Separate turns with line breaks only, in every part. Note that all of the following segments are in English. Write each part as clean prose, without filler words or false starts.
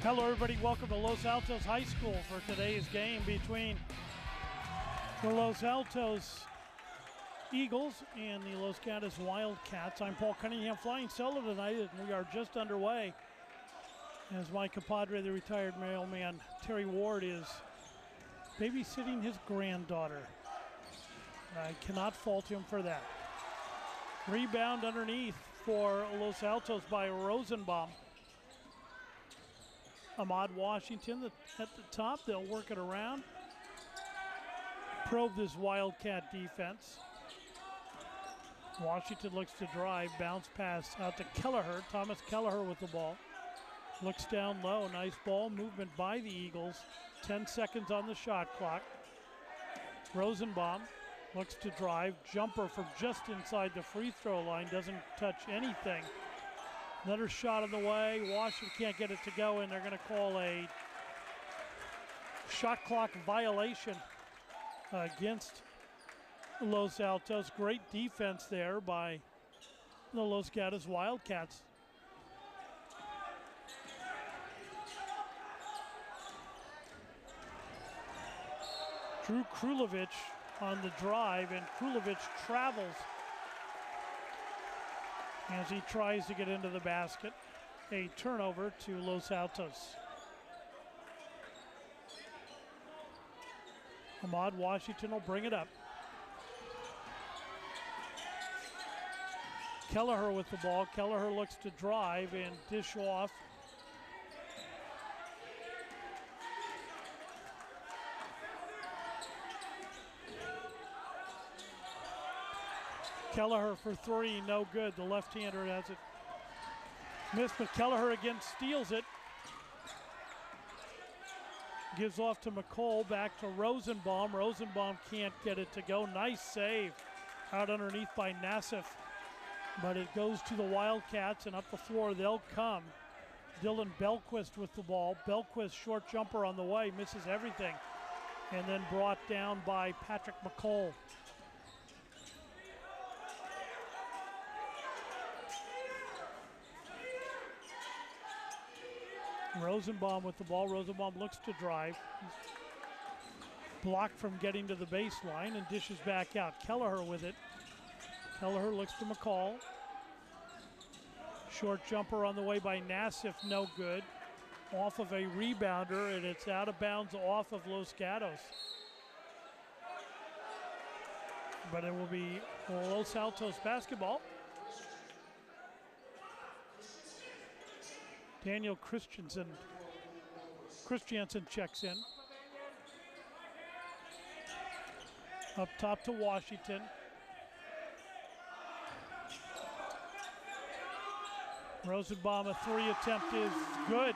Hello everybody, welcome to Los Altos High School for today's game between the Los Altos Eagles and the Los Gatos Wildcats. I'm Paul Cunningham, flying solo tonight, and we are just underway as my compadre, the retired mailman Terry Ward, is babysitting his granddaughter. I cannot fault him for that. Rebound underneath for Los Altos by Rosenbaum. Ahmad Washington at the top. They'll work it around. Probe this Wildcat defense. Washington looks to drive. Bounce pass out to Kelleher. Thomas Kelleher with the ball. Looks down low. Nice ball movement by the Eagles. 10 seconds on the shot clock. Rosenbaum looks to drive. Jumper from just inside the free throw line. Doesn't touch anything. Another shot on the way. Washington can't get it to go, and they're going to call a shot clock violation against Los Altos. Great defense there by the Los Gatos Wildcats. Drew Krulovich on the drive, and Krulovich travels as he tries to get into the basket. A turnover to Los Altos. Ahmad Washington will bring it up. Kelleher with the ball. Kelleher looks to drive and dish off. Kelleher for three, no good. The left-hander has it missed, but Kelleher again steals it. Gives off to McCall, back to Rosenbaum. Rosenbaum can't get it to go. Nice save out underneath by Nassif. But it goes to the Wildcats, and up the floor they'll come. Dylan Belquist with the ball. Belquist, short jumper on the way, misses everything. And then brought down by Patrick McCall. Rosenbaum with the ball. Rosenbaum looks to drive. He's blocked from getting to the baseline and dishes back out. Kelleher with it. Kelleher looks to McCall. Short jumper on the way by Nassif, no good. Off of a rebounder, and it's out of bounds off of Los Gatos. But it will be Los Altos basketball. Daniel Christiansen checks in. Up top to Washington. Rosenbaum, a three attempt is good.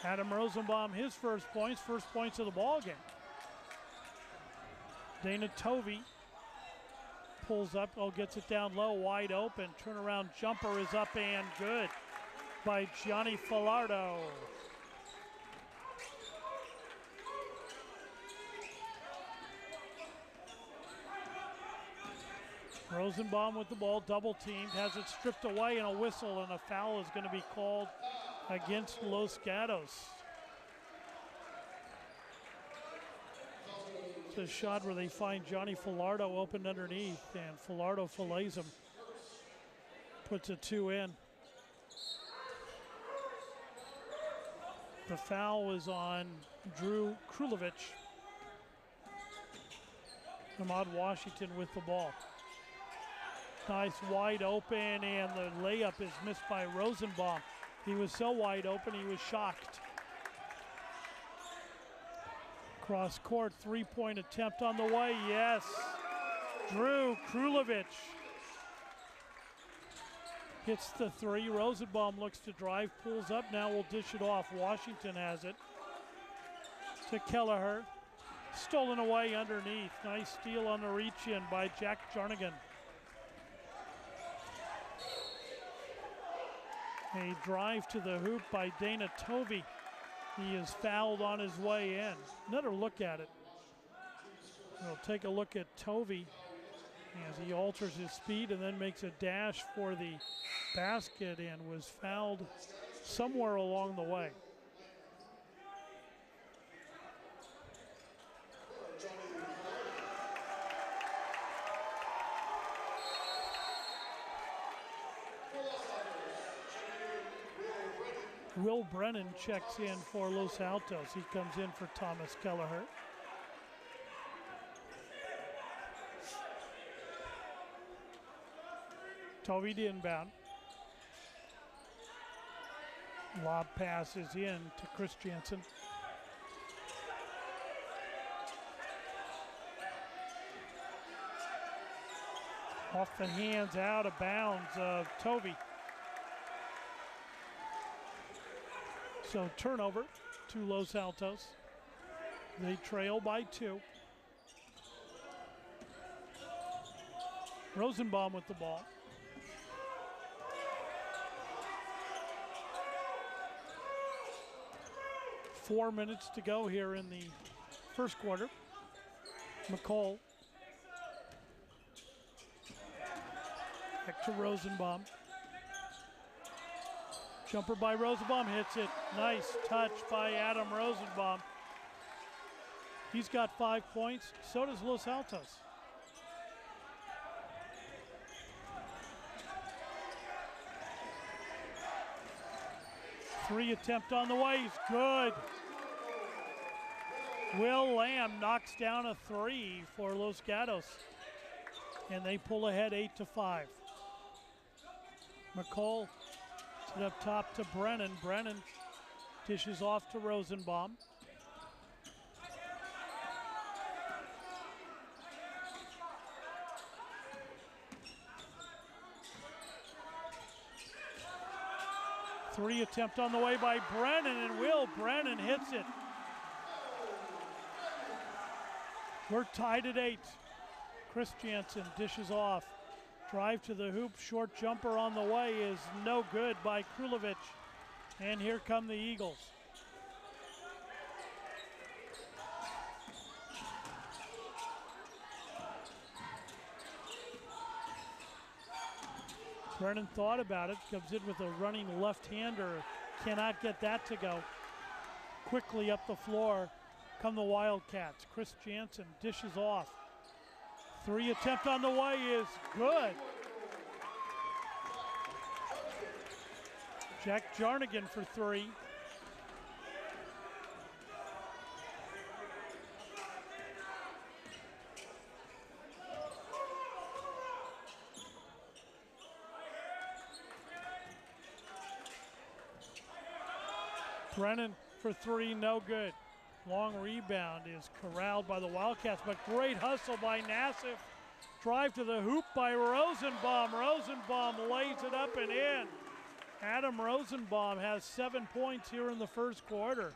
Adam Rosenbaum, his first points of the ball game. Dana Tovey pulls up, gets it down low, wide open. Turnaround jumper is up and good by Gianni Filardo. Rosenbaum with the ball, double teamed, has it stripped away, and a whistle, and a foul is going to be called against Los Gatos. It's a shot where they find Johnny Filardo open underneath, and Filardo fillets him. Puts a two in. The foul was on Drew Krulovich. Ahmad Washington with the ball. Nice wide open, and the layup is missed by Rosenbaum. He was so wide open, he was shocked. Cross court, three-point attempt on the way, yes. Drew Krulovich hits the three. Rosenbaum looks to drive, pulls up, now will dish it off. Washington has it to Kelleher. Stolen away underneath. Nice steal on the reach-in by Jack Jarnigan. A drive to the hoop by Dana Tovey. He is fouled on his way in. Another look at it. We'll take a look at Tovey. as he alters his speed and then makes a dash for the basket and was fouled somewhere along the way. Will Brennan checks in for Los Altos. He comes in for Thomas Kelleher. Tovey to inbound. Lob passes in to Chris Jansen. Off the hands, out of bounds of Tovey. So turnover to Los Altos. They trail by 2. Rosenbaum with the ball. Four minutes to go here in the first quarter. McCall. Back to Rosenbaum. Jumper by Rosenbaum, hits it. Nice touch by Adam Rosenbaum. He's got 5 points, so does Los Altos. Three attempt on the way, he's good. Will Lamb knocks down a 3 for Los Gatos, and they pull ahead 8-5. McCall it up top to Brennan. Brennan dishes off to Rosenbaum. Three attempt on the way by Brennan, and Will Brennan hits it. We're tied at 8. Chris Jansen dishes off. Drive to the hoop, short jumper on the way is no good by Krulovic. And here come the Eagles. Brennan thought about it, comes in with a running left-hander, cannot get that to go. Quickly up the floor come the Wildcats. Chris Jansen dishes off. Three attempt on the way is good. Jack Jarnigan for 3. Brennan for 3, no good. Long rebound is corralled by the Wildcats, but great hustle by Nassif. Drive to the hoop by Rosenbaum. Rosenbaum lays it up and in. Adam Rosenbaum has 7 points here in the first quarter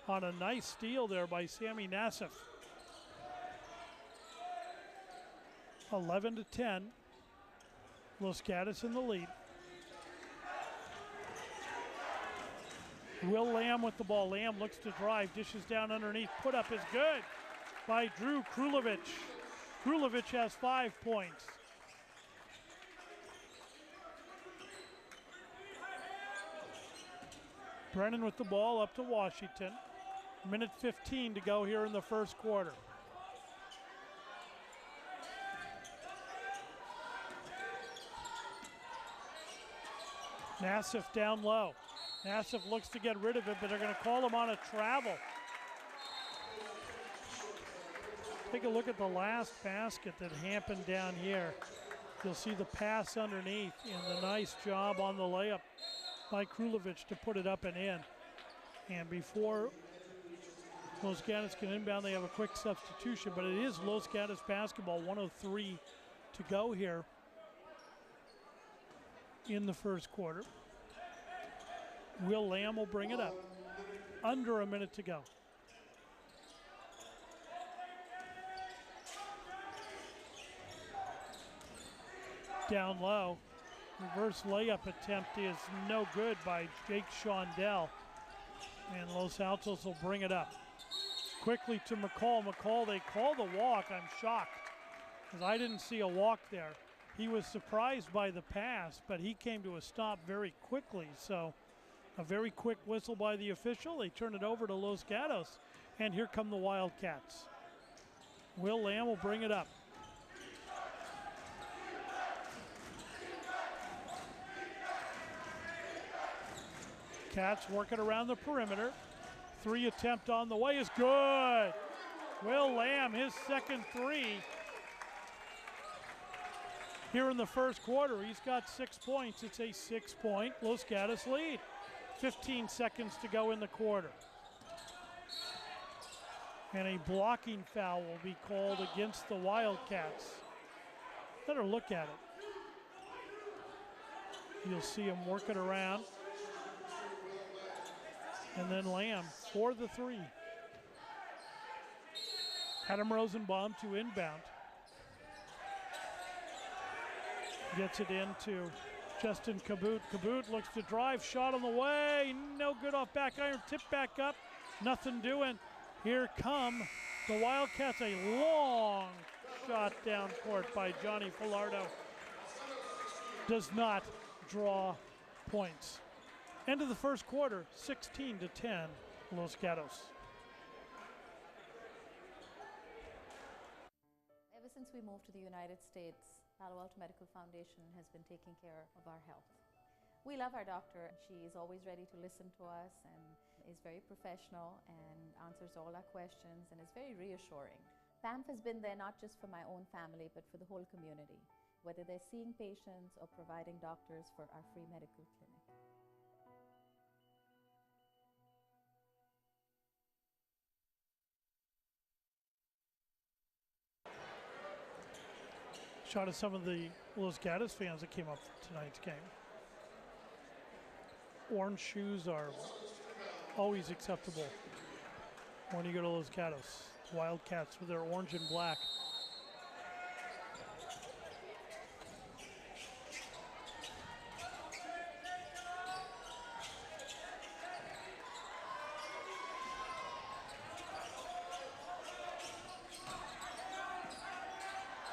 on a nice steal there by Sammy Nassif. 11-10. Los Gatos in the lead. Will Lamb with the ball. Lamb looks to drive, dishes down underneath. Put up is good by Drew Krulovic. Krulovic has 5 points. Brennan with the ball up to Washington. Minute 15 to go here in the first quarter. Nassif down low. Nassif looks to get rid of it, but they're going to call him on a travel. Take a look at the last basket that happened down here. You'll see the pass underneath and the nice job on the layup by Krulovic to put it up and in. And before Los Gatos can inbound, they have a quick substitution, but it is Los Gatos basketball, 1:03 to go here in the first quarter. Will Lamb will bring it up. Under a minute to go. Down low. Reverse layup attempt is no good by Jake Shondell. And Los Altos will bring it up. Quickly to McCall. McCall, they call the walk. I'm shocked. because I didn't see a walk there. He was surprised by the pass, but he came to a stop very quickly. So a very quick whistle by the official. They turn it over to Los Gatos, and here come the Wildcats. Will Lamb will bring it up. Cats working around the perimeter. 3 attempt on the way is good. Will Lamb, his second 3 here in the first quarter. He's got 6 points. It's a 6-point Los Gatos lead. 15 seconds to go in the quarter. And a blocking foul will be called against the Wildcats. Better look at it. You'll see him working around. And then Lamb for the 3. Adam Rosenbaum to inbound. Gets it into Justin Cabot. Cabot looks to drive, shot on the way. No good off back iron, tip back up. Nothing doing. Here come the Wildcats. A long shot down court by Johnny Filardo. Does not draw points. End of the first quarter, 16-10, Los Gatos.
Ever since we moved to the United States, Palo Alto Medical Foundation has been taking care of our health. We love our doctor. She is always ready to listen to us and is very professional and answers all our questions and is very reassuring. PAMF has been there not just for my own family, but for the whole community, whether they're seeing patients or providing doctors for our free medical clinic.
Shot at some of the Los Gatos fans that came up for tonight's game. Orange shoes are always acceptable when you go to Los Gatos. Wildcats with their orange and black.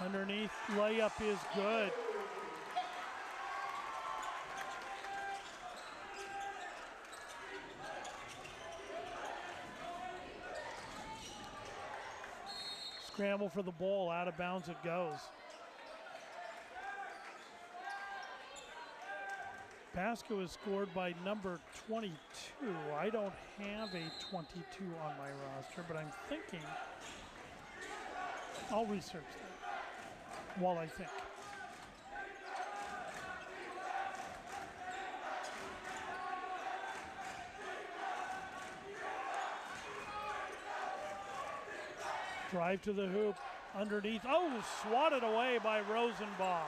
Underneath, layup is good. Scramble for the ball, out of bounds it goes. Basket was scored by number 22. I don't have a 22 on my roster, but I'm thinking I'll research that while I think. Drive to the hoop, underneath. Oh, swatted away by Rosenbaum.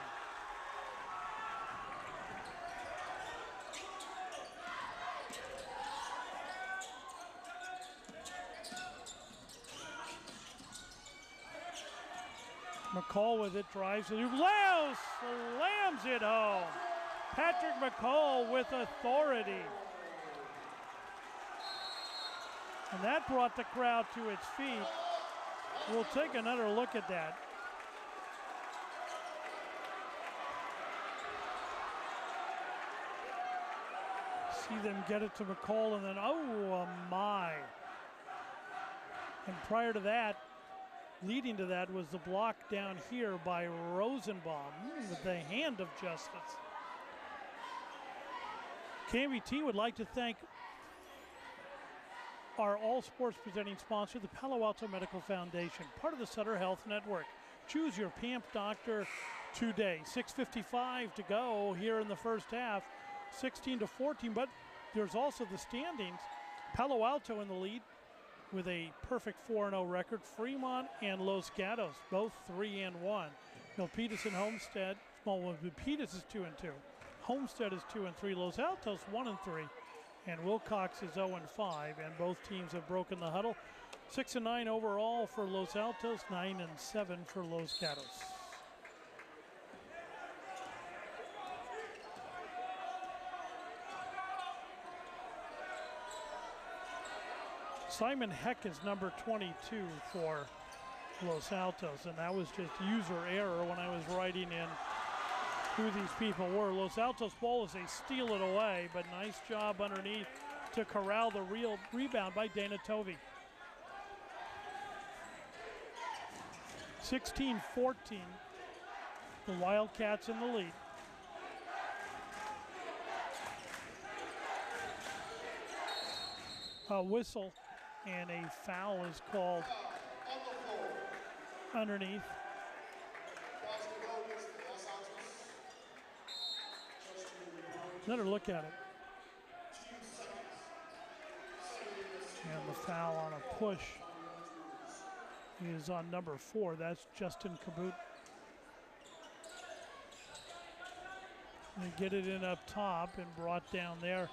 McCall with it, drives to the hoop, slams it home. Patrick McCall with authority. And that brought the crowd to its feet. We'll take another look at that. See them get it to McCall, and then, oh my. And prior to that, leading to that was the block down here by Rosenbaum with the hand of justice. KMVT would like to thank our all sports presenting sponsor, the Palo Alto Medical Foundation, part of the Sutter Health Network. Choose your PAMP doctor today. 6:55 to go here in the first half, 16-14, but there's also the standings. Palo Alto in the lead with a perfect 4-0 record. Fremont and Los Gatos, both 3-1. Milpitas and Homestead, well, Milpitas is 2-2. Homestead is 2-3. Los Altos 1-3. And Wilcox is 0-5, and both teams have broken the huddle. 6-9 overall for Los Altos, 9-7 for Los Gatos. Simon Heck is number 22 for Los Altos, and that was just user error when I was writing in who these people were. Los Altos ball as they steal it away, but nice job underneath to corral the real rebound by Dana Tovey. 16-14, the Wildcats in the lead. A whistle and a foul is called underneath. Another look at it. And the foul on a push is on number 4. That's Justin Kabut. They get it in up top and brought down there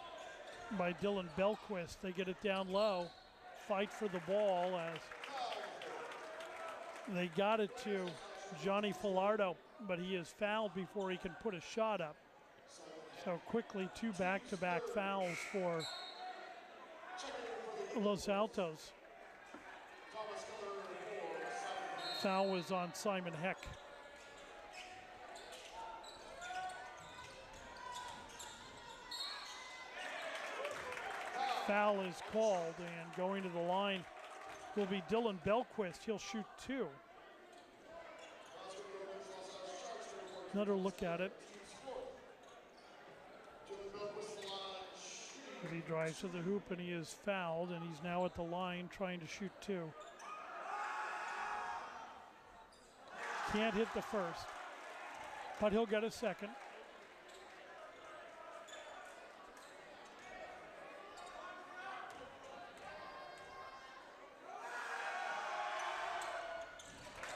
by Dylan Belquist. They get it down low, fight for the ball as they got it to Johnny Filardo, but he is fouled before he can put a shot up. So quickly, 2 back-to-back fouls for Los Altos. Foul was on Simon Heck. Foul is called, and going to the line will be Dylan Belquist. He'll shoot 2. Another look at it. As he drives to the hoop and he is fouled, and he's now at the line trying to shoot 2. Can't hit the first, but he'll get a second.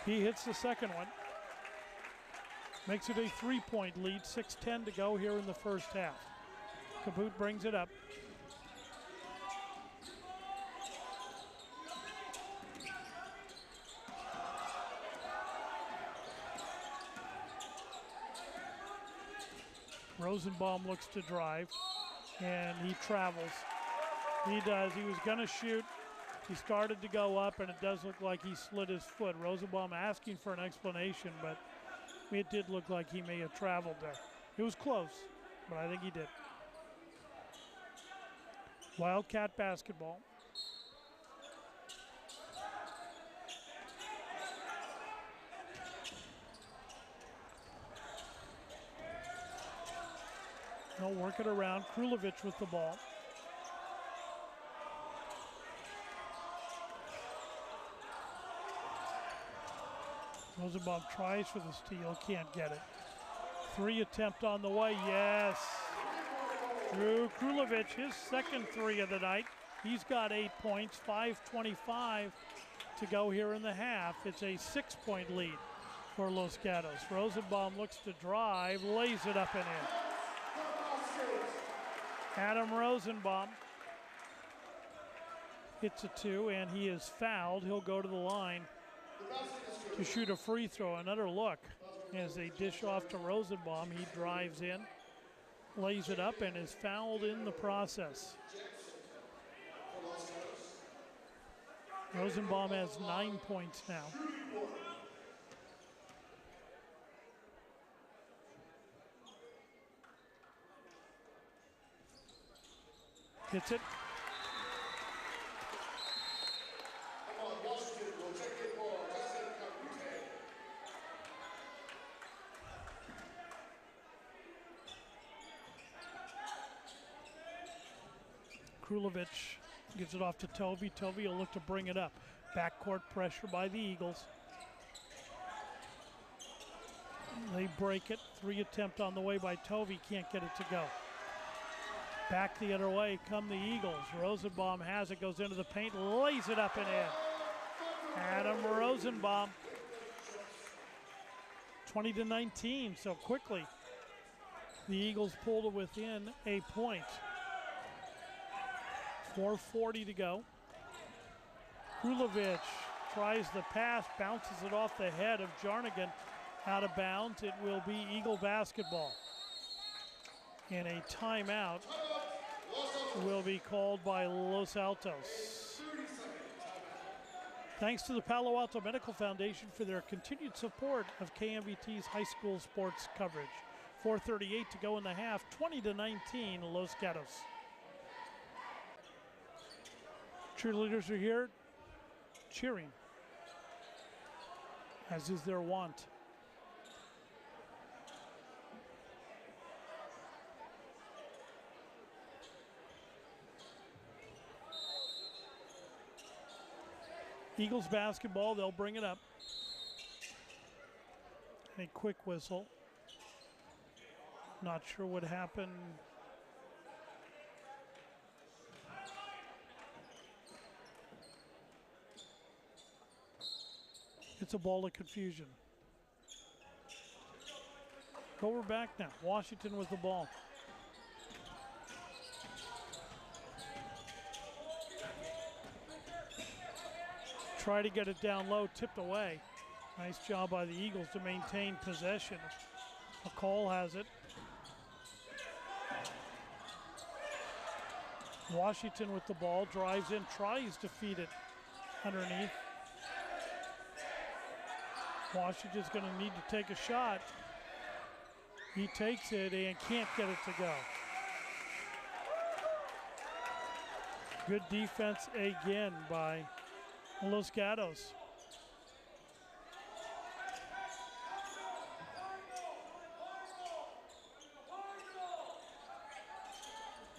He hits the second one. Makes it a 3-point lead, 6:10 to go here in the first half. Kabut brings it up. Rosenbaum looks to drive, and he travels. He does. He was going to shoot. He started to go up, and it does look like he slid his foot. Rosenbaum asking for an explanation, but it did look like he may have traveled there. It was close, but I think he did. Wildcat basketball. They'll work it around. Krulovic with the ball. Rosenbaum tries for the steal, can't get it. 3 attempt on the way, yes. Drew Krulovic, his second 3 of the night. He's got 8 points, 5:25 to go here in the half. It's a 6-point lead for Los Gatos. Rosenbaum looks to drive, lays it up and in. Adam Rosenbaum hits a 2, and he is fouled. He'll go to the line to shoot a free throw. Another look as they dish off to Rosenbaum. He drives in, lays it up, and is fouled in the process. Rosenbaum has 9 points now. Hits it. Krulovic gives it off to Tovey. Tovey will look to bring it up. Backcourt pressure by the Eagles. They break it. 3 attempt on the way by Tovey. Can't get it to go. Back the other way come the Eagles. Rosenbaum has it, goes into the paint, lays it up and in. Adam Rosenbaum. 20-19, so quickly the Eagles pull to within a point. 4:40 to go. Krulovic tries the pass, bounces it off the head of Jarnigan. Out of bounds, it will be Eagle basketball. And a timeout will be called by Los Altos. Thanks to the Palo Alto Medical Foundation for their continued support of KMVT's high school sports coverage. 4:38 to go in the half, 20-19, Los Gatos. Cheerleaders are here cheering, as is their wont. Eagles basketball, they'll bring it up. A quick whistle. Not sure what happened. It's a ball of confusion. We're back now. Washington with the ball. Try to get it down low, tipped away. Nice job by the Eagles to maintain possession. McCall has it. Washington with the ball, drives in, tries to feed it underneath. Washington's going to need to take a shot. He takes it and can't get it to go. Good defense again by Los Gatos.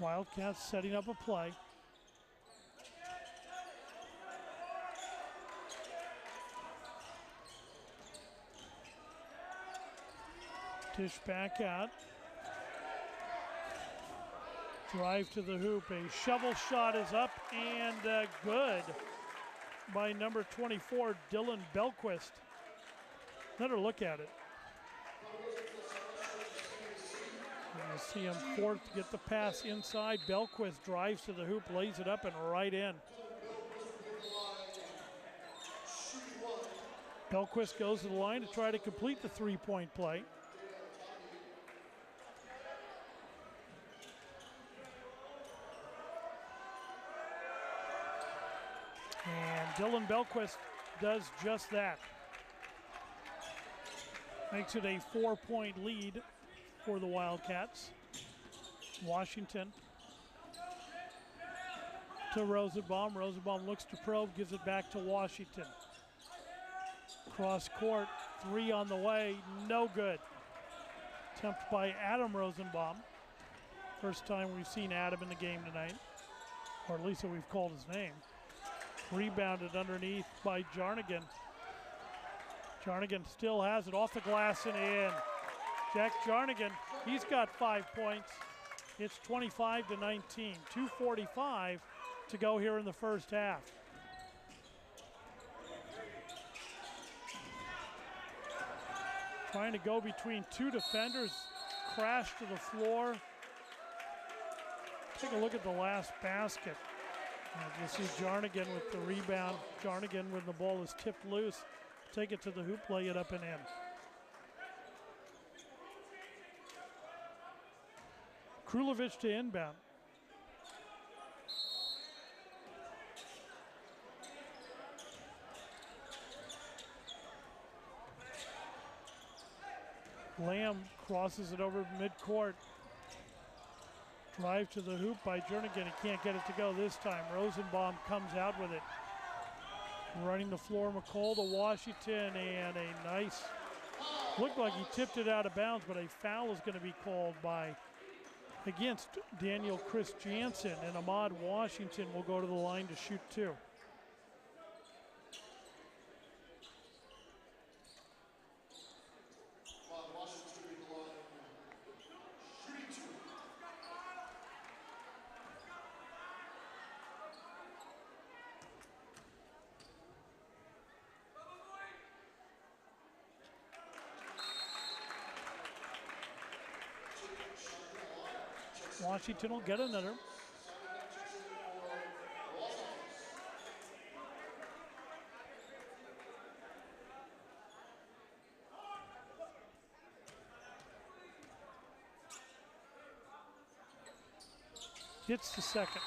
Wildcats setting up a play. Dish back out. Drive to the hoop. A shovel shot is up and good by number 24, Dylan Belquist. Let her look at it. You see him forced to get the pass inside. Belquist drives to the hoop, lays it up and right in. Belquist goes to the line to try to complete the three-point play. And Dylan Belquist does just that. Makes it a 4-point lead for the Wildcats. Washington to Rosenbaum. Rosenbaum looks to probe, gives it back to Washington. Cross court, three on the way, no good. Attempt by Adam Rosenbaum. First time we've seen Adam in the game tonight, or at least that we've called his name. Rebounded underneath by Jarnigan. Jarnigan still has it off the glass and in. Jack Jarnigan, he's got 5 points. It's 25-19, 2:45 to go here in the first half. Trying to go between two defenders, crashed to the floor. Take a look at the last basket. You see Jarnigan with the rebound. Jarnigan, when the ball is tipped loose, take it to the hoop, lay it up and in. Krulovic to inbound. Lamb crosses it over midcourt. Drive to the hoop by Jernigan. He can't get it to go this time. Rosenbaum comes out with it. Running the floor, McCall to Washington, and a nice, looked like he tipped it out of bounds, but a foul is going to be called against Daniel Chris Jansen, and Ahmad Washington will go to the line to shoot two. Washington will get another. Gets the second.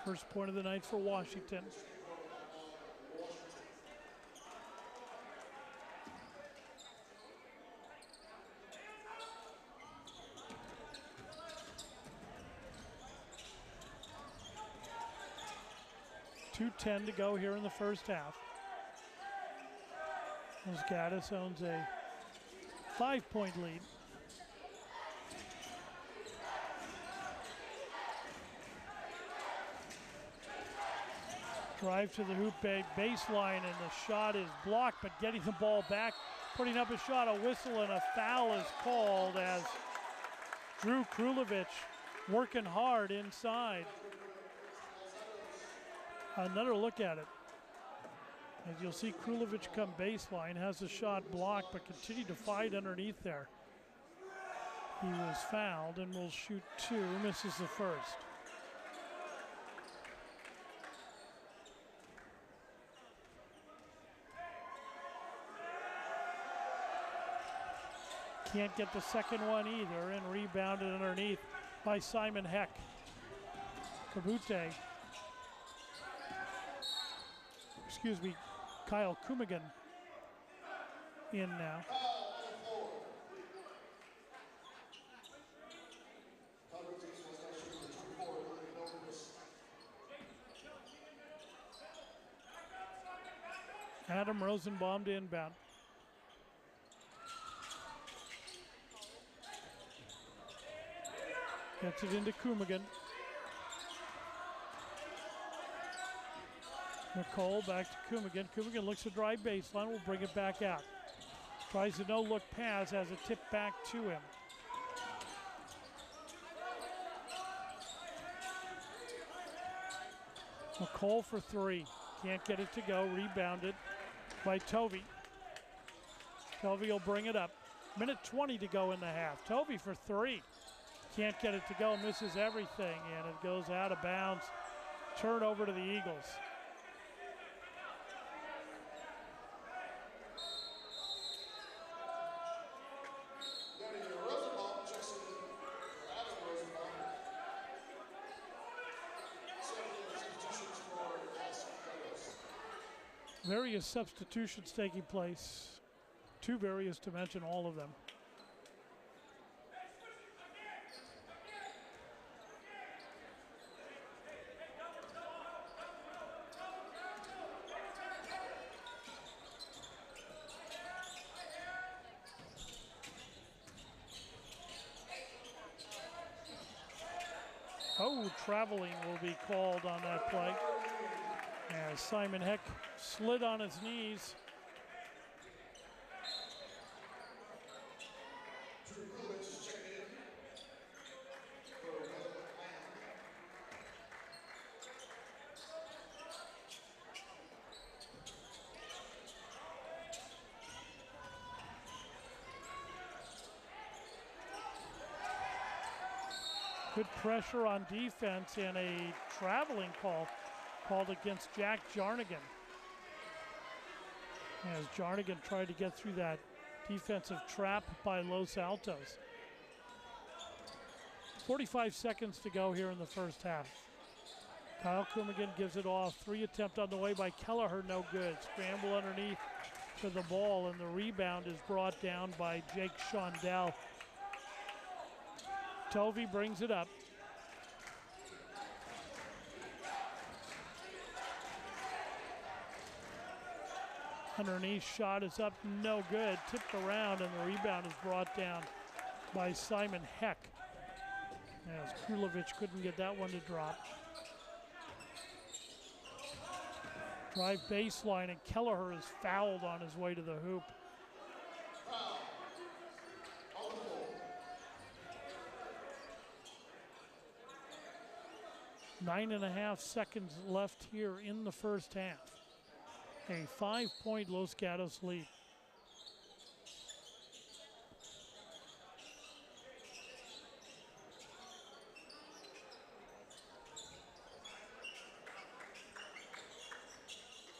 First point of the night for Washington. .2:10 to go here in the first half. As Gatos owns a 5-point lead. Drive to the hoop baseline, and the shot is blocked, but getting the ball back, putting up a shot, a whistle, and a foul is called as Drew Krulovich working hard inside. Another look at it. As you'll see, Krulovich come baseline, has the shot blocked, but continued to fight underneath there. He was fouled and will shoot 2, misses the first. Can't get the second one either, and rebounded underneath by Simon Heck. Kabute. Excuse me, Kyle Kumigan in now. Adam Rosenbaum to inbound. Gets it into Kumigan. McCall back to Kumigan. Kumigan looks to drive baseline, will bring it back out. Tries a no-look pass, has a tip back to him. McCall for 3. Can't get it to go. Rebounded by Tovey. Tovey will bring it up. Minute 20 to go in the half. Tovey for 3. Can't get it to go, misses everything, and it goes out of bounds. Turnover to the Eagles. Various substitutions taking place. Too various to mention all of them. Oh, traveling will be called on that play. As Simon Heck slid on his knees. Good pressure on defense and a traveling call called against Jack Jarnigan. As Jarnigan tried to get through that defensive trap by Los Altos. 45 seconds to go here in the first half. Kyle Kumigan gives it off. 3 attempt on the way by Kelleher, no good. Scramble underneath to the ball, and the rebound is brought down by Jake Shondell. Tovey brings it up. Underneath shot is up, no good. Tipped around, and the rebound is brought down by Simon Heck. As Krulovich couldn't get that one to drop. Drive baseline, and Kelleher is fouled on his way to the hoop. Nine and a half seconds left here in the first half. A 5-point Los Gatos lead.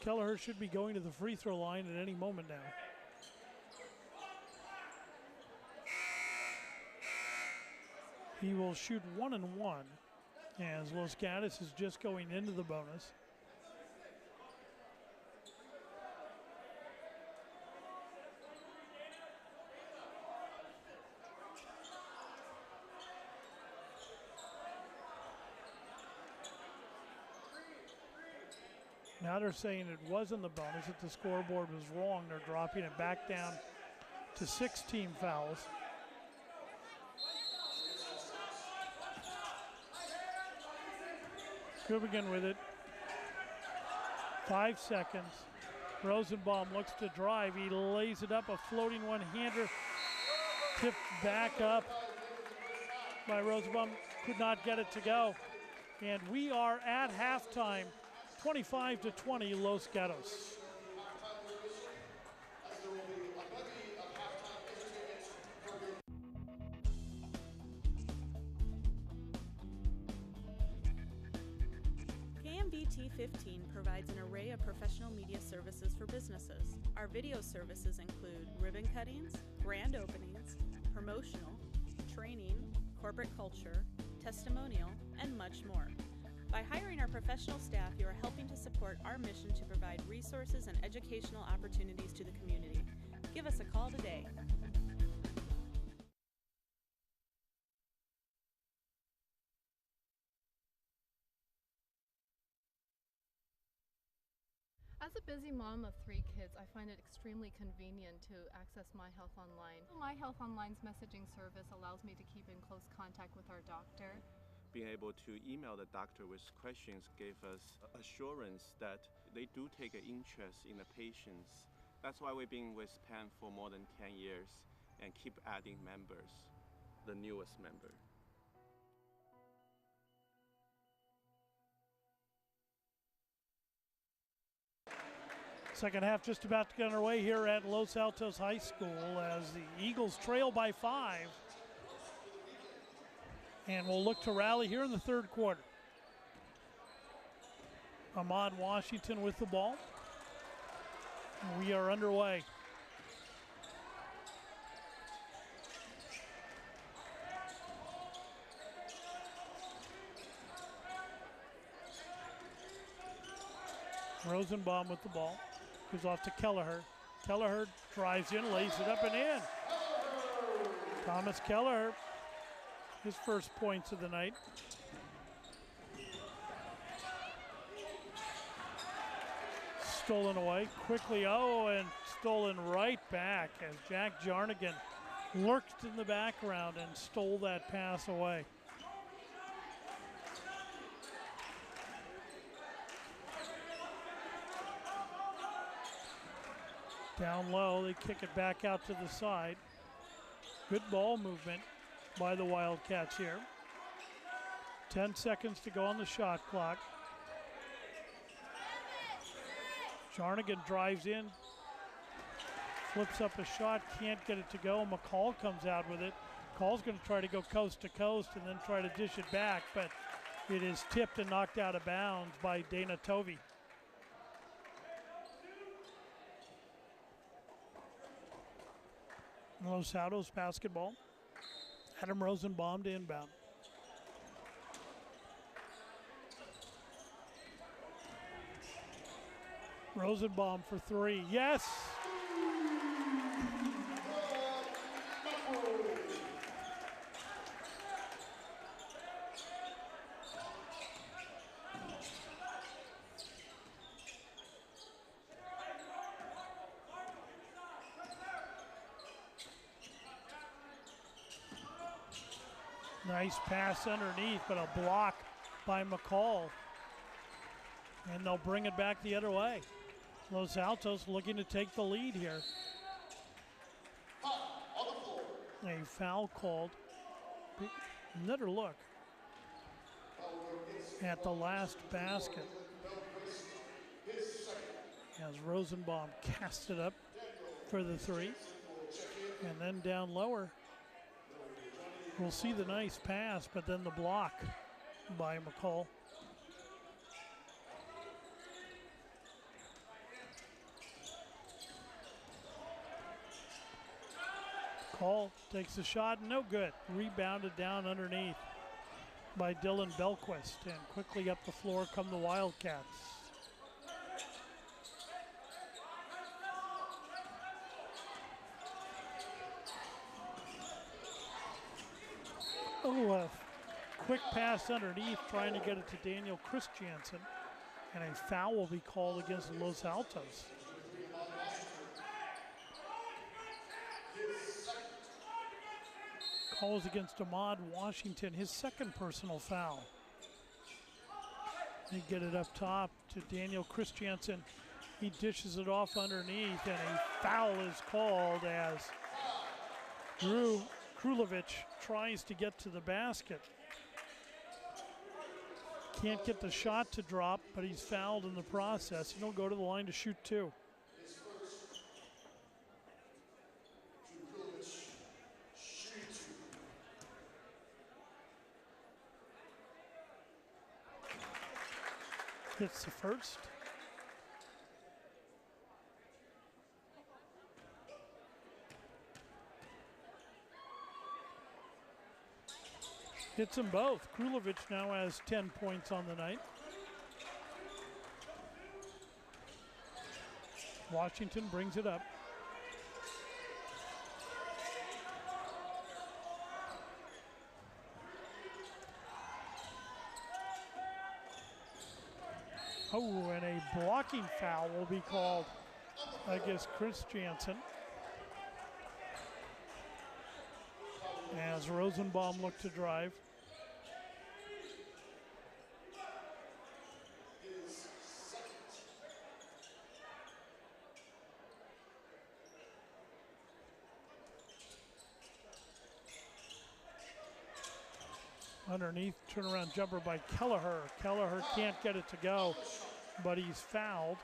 Kelleher should be going to the free throw line at any moment now. He will shoot 1 and 1. as Los Gatos is just going into the bonus. Now they're saying it wasn't the bonus, that the scoreboard was wrong. They're dropping it back down to 6 team fouls. Kubigin with it. 5 seconds. Rosenbaum looks to drive. He lays it up, a floating one-hander. Tipped back up by Rosenbaum. Could not get it to go. And we are at halftime. 25-20, Los Gatos.
KMVT 15 provides an array of professional media services for businesses. Our video services include ribbon cuttings, grand openings, promotional, training, corporate culture, testimonial, and much more. By hiring our professional staff, you are helping to support our mission to provide resources and educational opportunities to the community. Give us a call today.
As a busy mom of 3 kids, I find it extremely convenient to access My Health Online. My Health Online's messaging service allows me to keep in close contact with our doctor.
Being able to email the doctor with questions gave us assurance that they do take an interest in the patients. That's why we've been with PEN for more than 10 years and keep adding members, the newest member.
Second half just about to get underway here at Los Altos High School as the Eagles trail by 5. And we'll look to rally here in the third quarter. Ahmad Washington with the ball. We are underway. Rosenbaum with the ball. Goes off to Kelleher. Kelleher drives in, lays it up and in. Thomas Kelleher, his first points of the night. Stolen away quickly, and stolen right back as Jack Jarnigan lurked in the background and stole that pass away. Down low, they kick it back out to the side. Good ball movement by the Wildcats here. 10 seconds to go on the shot clock. Jarnigan drives in, flips up a shot, can't get it to go. McCall comes out with it. McCall's going to try to go coast to coast and then try to dish it back, but it is tipped and knocked out of bounds by Dana Tovey. Los Altos basketball. Adam Rosenbaum to inbound. Rosenbaum for 3. Yes! Nice pass underneath, but a block by McCall. And they'll bring it back the other way. Los Altos looking to take the lead here. A foul called. Another look at the last basket as Rosenbaum cast it up for the 3. And then down lower, we'll see the nice pass, but then the block by McCall. McCall takes the shot, no good. Rebounded down underneath. by Dylan Belquist, and quickly up the floor come the Wildcats. Oh, a quick pass underneath, trying to get it to Daniel Christiansen, and a foul will be called against Los Altos. Calls against Ahmad Washington, his second personal foul. They get it up top to Daniel Christiansen. He dishes it off underneath, and a foul is called as Drew Krulovich tries to get to the basket. Can't get the shot to drop, but he's fouled in the process. He'll go to the line to shoot two. Hits the first. Hits them both. Krulovich now has 10 points on the night. Washington brings it up. Oh, and a blocking foul will be called against Christiansen, as Rosenbaum looked to drive. Underneath, turnaround jumper by Kelleher. Kelleher can't get it to go, but he's fouled.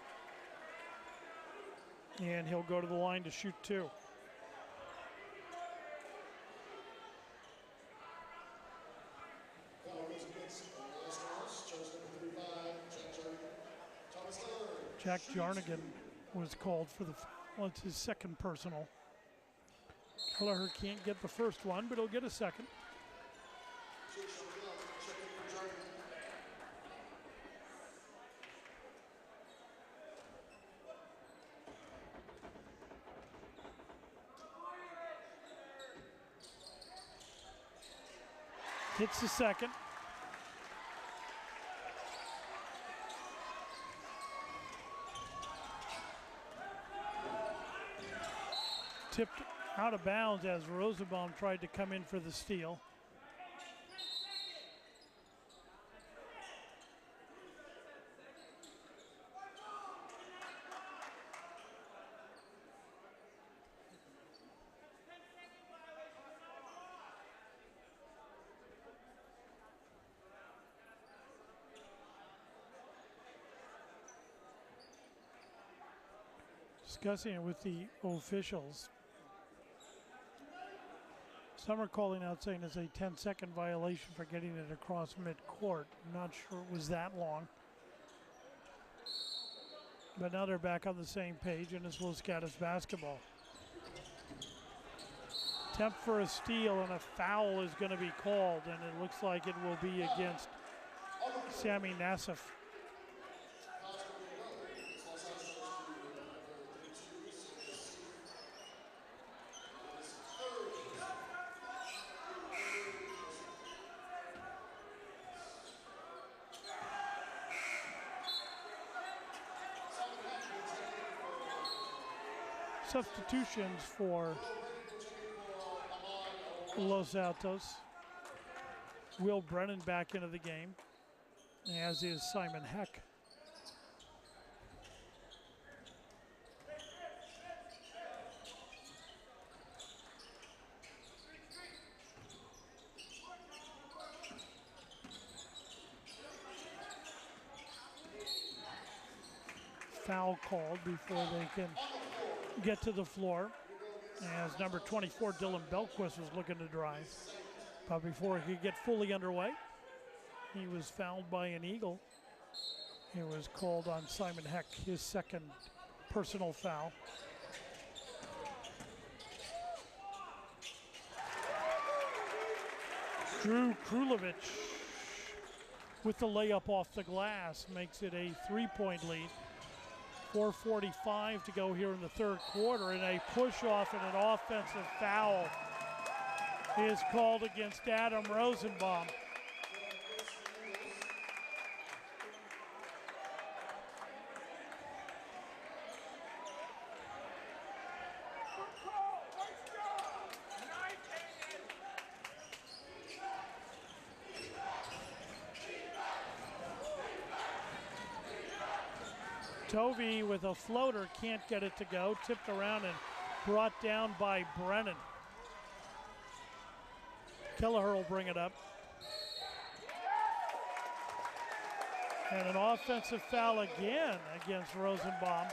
And he'll go to the line to shoot two. Jack Jarnigan was called for the foul. It's his second personal. Kelleher can't get the first one, but he'll get a second. Hits the second. Tipped out of bounds as Rosenbaum tried to come in for the steal. Discussing it with the officials. Some are calling out saying it's a 10-second violation for getting it across midcourt. I'm not sure it was that long. But now they're back on the same page, and it's Los Gatos basketball. Attempt for a steal, and a foul is going to be called, and it looks like it will be against Sammy Nassif. Substitutions for Los Altos. Will Brennan back into the game, as is Simon Heck. Foul called before they can get to the floor, as number 24 Dylan Belquist was looking to drive, but before he could get fully underway, he was fouled by an Eagle. It was called on Simon Heck, his second personal foul. Drew Krulovich with the layup off the glass, makes it a 3-point lead. 4:45 to go here in the third quarter, and a push-off and an offensive foul is called against Adam Rosenbaum. Tovey with a floater, can't get it to go. Tipped around and brought down by Brennan. Kelleher will bring it up. And an offensive foul again against Rosenbaum.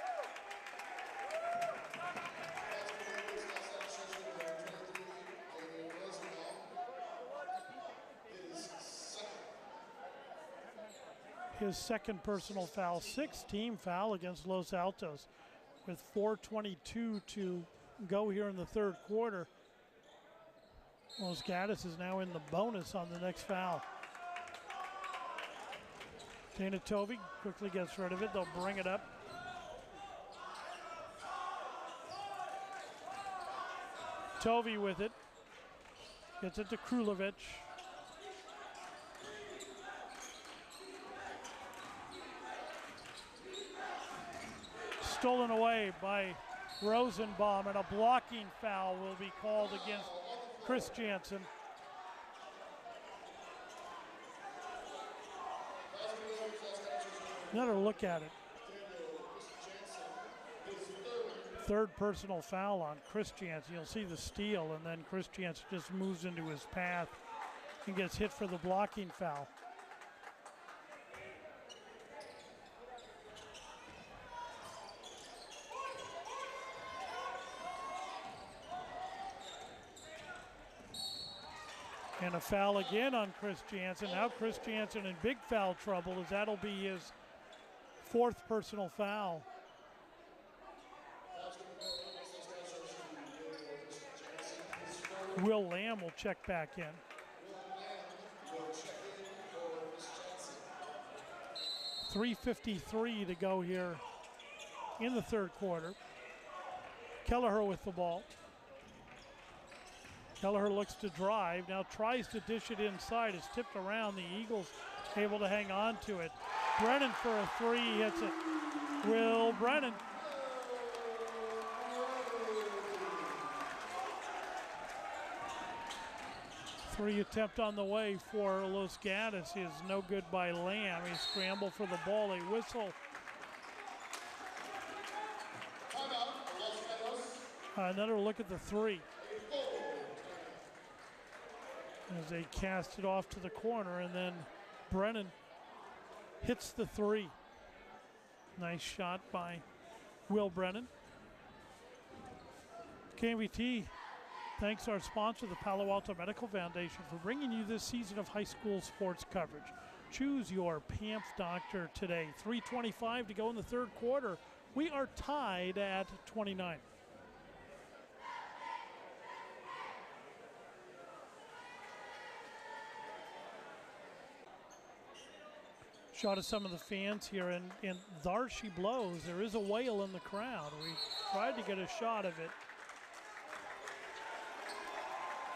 His second personal foul, 6th-team foul against Los Altos. With 4:22 to go here in the third quarter, Los Gatos is now in the bonus on the next foul. Dana Tovey quickly gets rid of it. They'll bring it up. Tovey with it. Gets it to Krulovic. Stolen away by Rosenbaum, and a blocking foul will be called against Chris Jansen. Another look at it. Third personal foul on Chris Jansen. You'll see the steal, and then Chris Jansen just moves into his path and gets hit for the blocking foul. And a foul again on Chris Jansen. Now Chris Jansen in big foul trouble, as that'll be his 4th personal foul. Will Lamb will check back in. .353 to go here in the third quarter. Kelleher with the ball. Kelleher looks to drive, now tries to dish it inside. It's tipped around. The Eagles able to hang on to it. Brennan for a 3, hits it. Will Brennan. Three attempt on the way for Los Gatos is no good by Lamb. He scrambled for the ball, a whistle. Another look at the 3. As they cast it off to the corner, and then Brennan hits the 3. Nice shot by Will Brennan. KMVT thanks our sponsor, the Palo Alto Medical Foundation, for bringing you this season of high school sports coverage. Choose your PAMF doctor today. 3:25 to go in the third quarter. We are tied at 29. Shot of some of the fans here, and there she blows. There is a wail in the crowd. We tried to get a shot of it.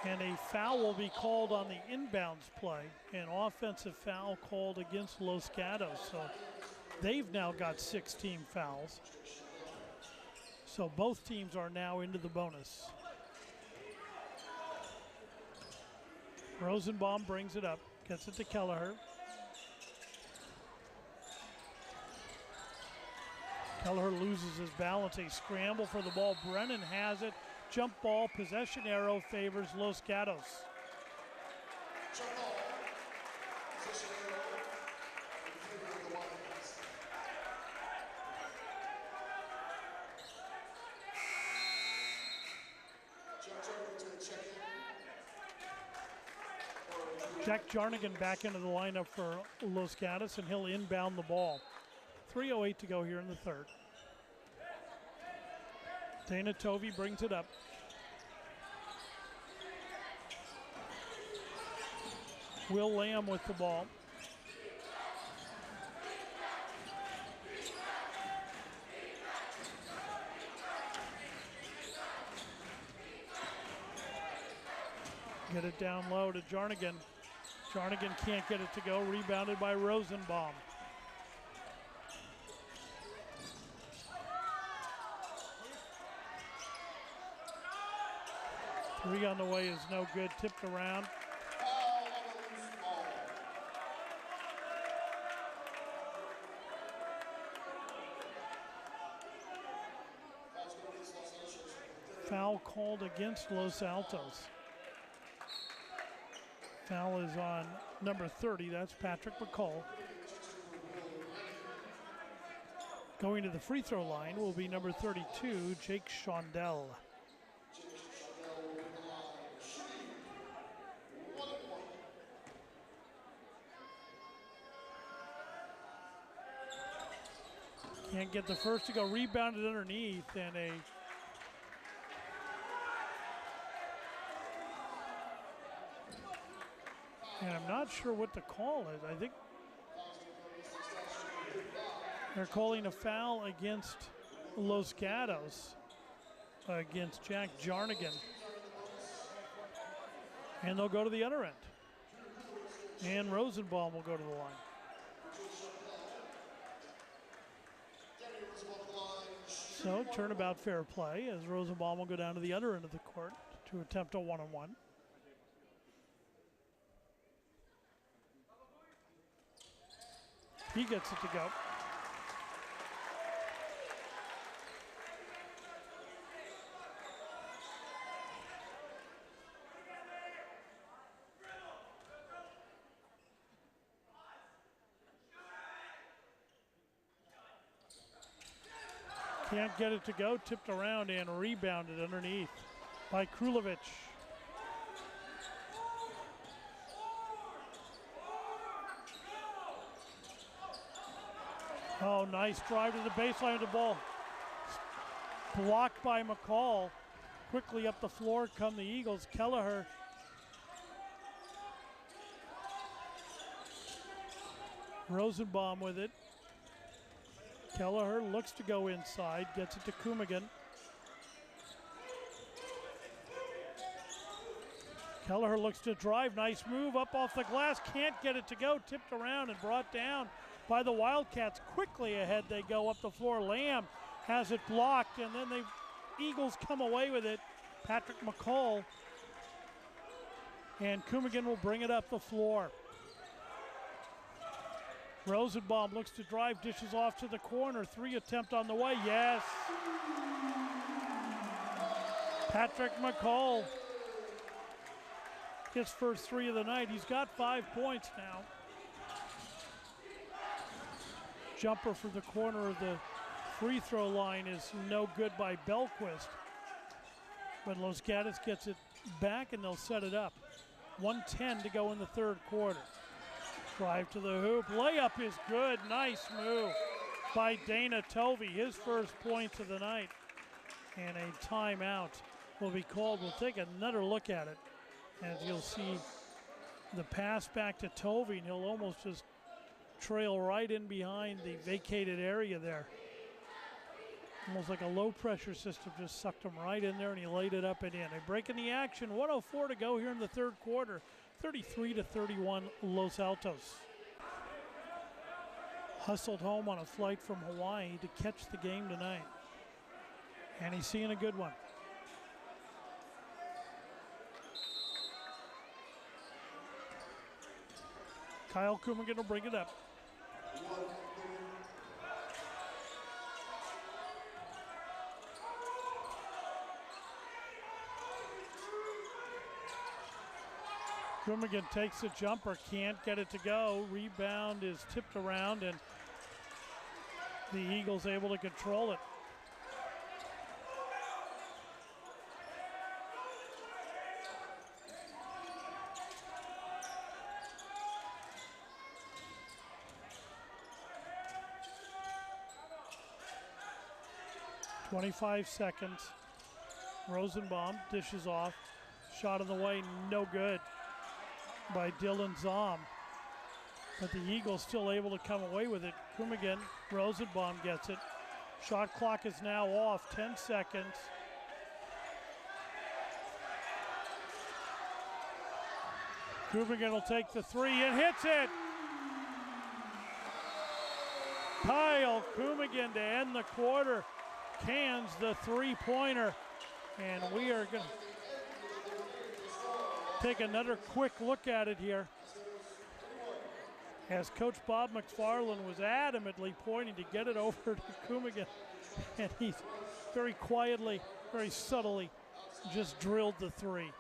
And a foul will be called on the inbounds play. An offensive foul called against Los Gatos. So they've now got 6 team fouls. So both teams are now into the bonus. Rosenbaum brings it up, gets it to Kelleher. Kelleher loses his balance, a scramble for the ball. Brennan has it. Jump ball, possession arrow favors Los Gatos. Jack Jarnigan back into the lineup for Los Gatos, and he'll inbound the ball. 3:08 to go here in the third. Dana Tovey brings it up. Will Lamb with the ball. Get it down low to Jarnigan. Jarnigan can't get it to go. Rebounded by Rosenbaum. Three on the way is no good. Tipped around. Foul called against Los Altos. Foul is on number 30, that's Patrick McCall. Going to the free throw line will be number 32, Jake Shondell. Can't get the first to go, rebounded underneath, and I'm not sure what the call is. I think they're calling a foul against Los Gatos, against Jack Jarnigan. And they'll go to the other end. And Rosenbaum will go to the line. So turnabout fair play as Rosenbaum will go down to the other end of the court to attempt a one-on-one. He gets it to go. Can't get it to go, tipped around and rebounded underneath by Krulovic. Oh, nice drive to the baseline of the ball. Blocked by McCall. Quickly up the floor come the Eagles. Kelleher. Rosenbaum with it. Kelleher looks to go inside, gets it to Kumigan. Kelleher looks to drive, nice move up off the glass, can't get it to go, tipped around and brought down by the Wildcats. Quickly ahead they go up the floor. Lamb has it blocked, and then the Eagles come away with it. Patrick McCall, and Kumigan will bring it up the floor. Rosenbaum looks to drive, dishes off to the corner. Three attempt on the way, yes. Patrick McCall, his first three of the night. He's got 5 points now. Jumper for the corner of the free throw line is no good by Belquist. But Los Gatos gets it back and they'll set it up. 1:10 to go in the third quarter. Drive to the hoop, layup is good, nice move by Dana Tovey, his first points of the night. And a timeout will be called. We'll take another look at it. As you'll see the pass back to Tovey, and he'll almost just trail right in behind the vacated area there. Almost like a low pressure system just sucked him right in there and he laid it up and in. A break in the action, 1:04 to go here in the third quarter. 33-31 Los Altos. Hustled home on a flight from Hawaii to catch the game tonight. And he's seeing a good one. Kyle Kumigan will bring it up. Kumigan takes a jumper, can't get it to go. Rebound is tipped around and the Eagles able to control it. .25 seconds. Rosenbaum dishes off. Shot on the way, no good by Dylan Zom. But the Eagles still able to come away with it. Kumigan, Rosenbaum gets it. Shot clock is now off, 10 seconds. Kubigan will take the three and hits it. Kyle Kubigan to end the quarter cans the three-pointer. And we are going to take another quick look at it here, as Coach Bob McFarland was adamantly pointing to get it over to Kubigan, and he's very quietly, very subtly just drilled the three.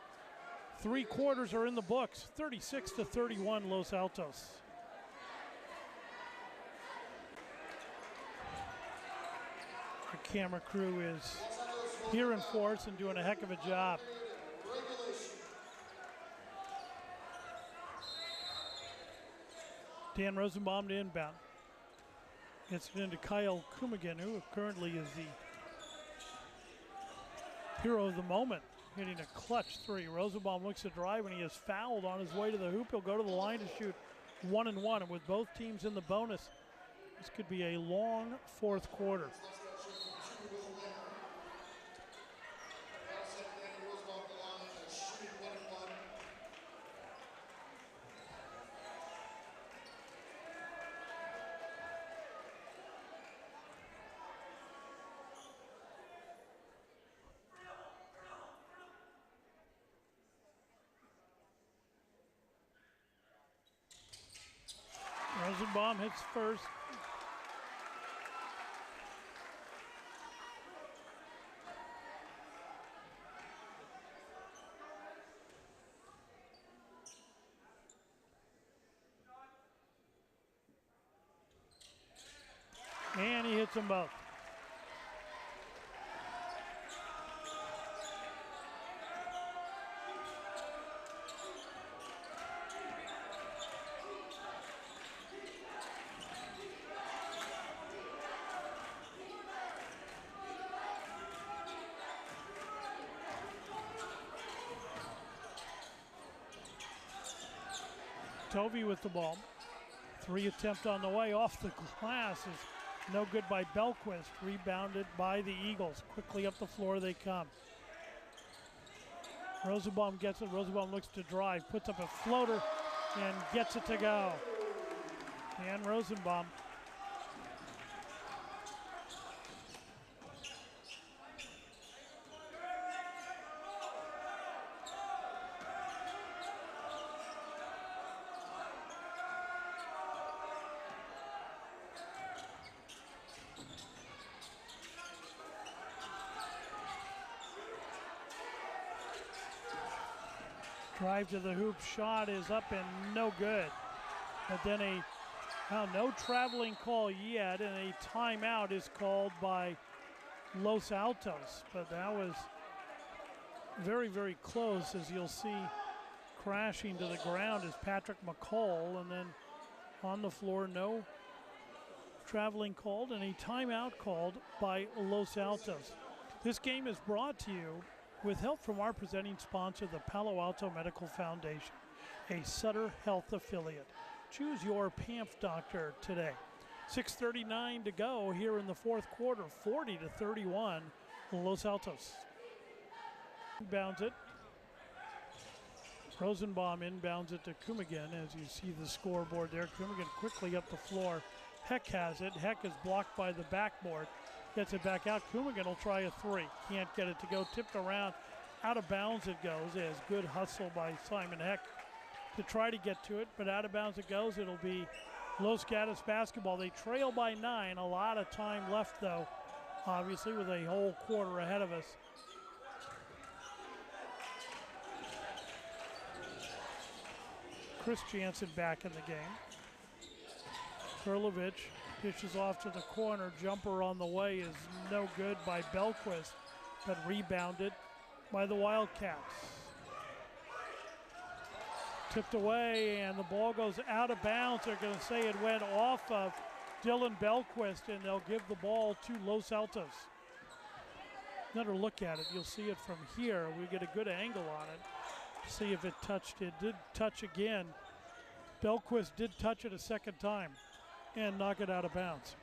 3 quarters are in the books, 36-31 Los Altos. The camera crew is here in force and doing a heck of a job. Dan Rosenbaum to inbound. Gets it into Kyle Kubigan, who currently is the hero of the moment, hitting a clutch three. Rosenbaum looks to drive, and he is fouled on his way to the hoop. He'll go to the line to shoot 1-1, and with both teams in the bonus, this could be a long fourth quarter. Rosenbaum hits first. And he hits them both. Tovey with the ball. 3 attempt on the way off the glass is no good by Belquist. Rebounded by the Eagles. Quickly up the floor they come. Rosenbaum gets it. Rosenbaum looks to drive. Puts up a floater and gets it to go. And Rosenbaum. Drive to the hoop, shot is up and no good. But then no traveling call yet, and a timeout is called by Los Altos. But that was very, very close, as you'll see crashing to the ground is Patrick McCall, and then on the floor, no traveling called, and a timeout called by Los Altos. This game is brought to you with help from our presenting sponsor, the Palo Alto Medical Foundation, a Sutter Health affiliate. Choose your PAMF doctor today. 6:39 to go here in the fourth quarter, 40-31, Los Altos. Inbounds it. Rosenbaum inbounds it to Kubigan, as you see the scoreboard there. Kubigan quickly up the floor. Heck has it. Heck is blocked by the backboard. Gets it back out. Kubigan will try a three. Can't get it to go. Tipped around. Out of bounds it goes. As good hustle by Simon Heck to try to get to it, but out of bounds it goes. It'll be Los Gatos basketball. They trail by 9. A lot of time left, though, obviously, with a whole quarter ahead of us. Chris Jansen back in the game. Kurlovich dishes off to the corner. Jumper on the way is no good by Belquist, but rebounded by the Wildcats. Tipped away, and the ball goes out of bounds. They're going to say it went off of Dylan Belquist, and they'll give the ball to Los Altos. Another look at it. You'll see it from here. We get a good angle on it. See if it touched. It did touch again. Belquist did touch it a second time and knock it out of bounds.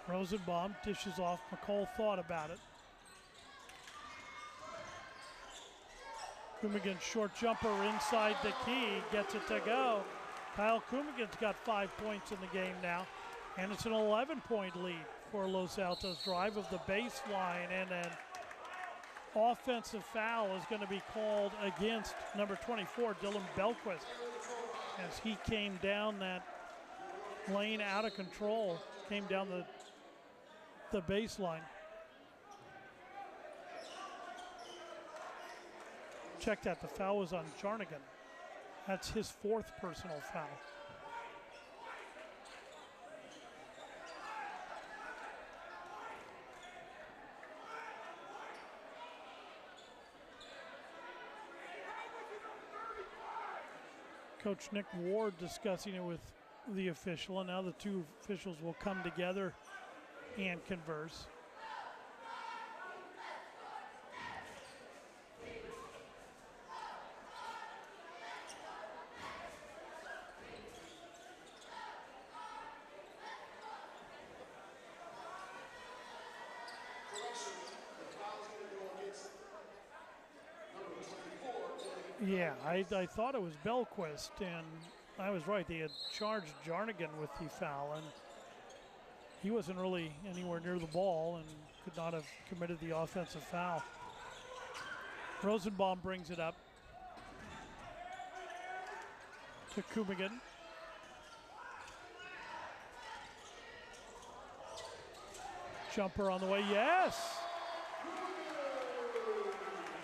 Rosenbaum dishes off. McCall thought about it. Coomigan's short jumper inside the key, gets it to go. Kyle Coomigan's got 5 points in the game now, and it's an 11-point lead for Los Altos. Drive of the baseline, and an offensive foul is going to be called against number 24, Dylan Belquist, as he came down that lane out of control, came down the baseline. Check that, the foul was on Jarnigan. That's his 4th personal foul. Coach Nick Ward discussing it with the official, and now the two officials will come together and converse. Yeah, I thought it was Belquist, and I was right. They had charged Jarnigan with the foul, and he wasn't really anywhere near the ball and could not have committed the offensive foul. Rosenbaum brings it up to Coomigan. Jumper on the way, yes!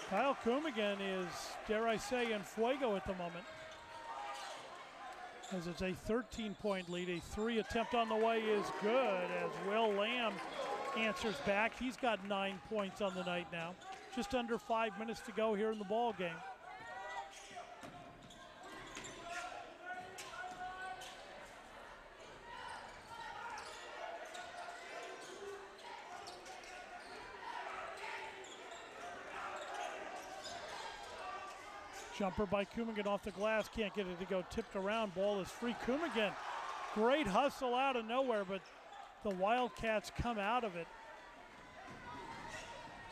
Kyle Coomigan is, dare I say, in fuego at the moment, as it's a 13-point lead. A 3 attempt on the way is good, as Will Lamb answers back. He's got 9 points on the night now. Just under 5 minutes to go here in the ball game. Jumper by Coomigan off the glass, can't get it to go, tipped around, ball is free. Coomigan, great hustle out of nowhere, but the Wildcats come out of it.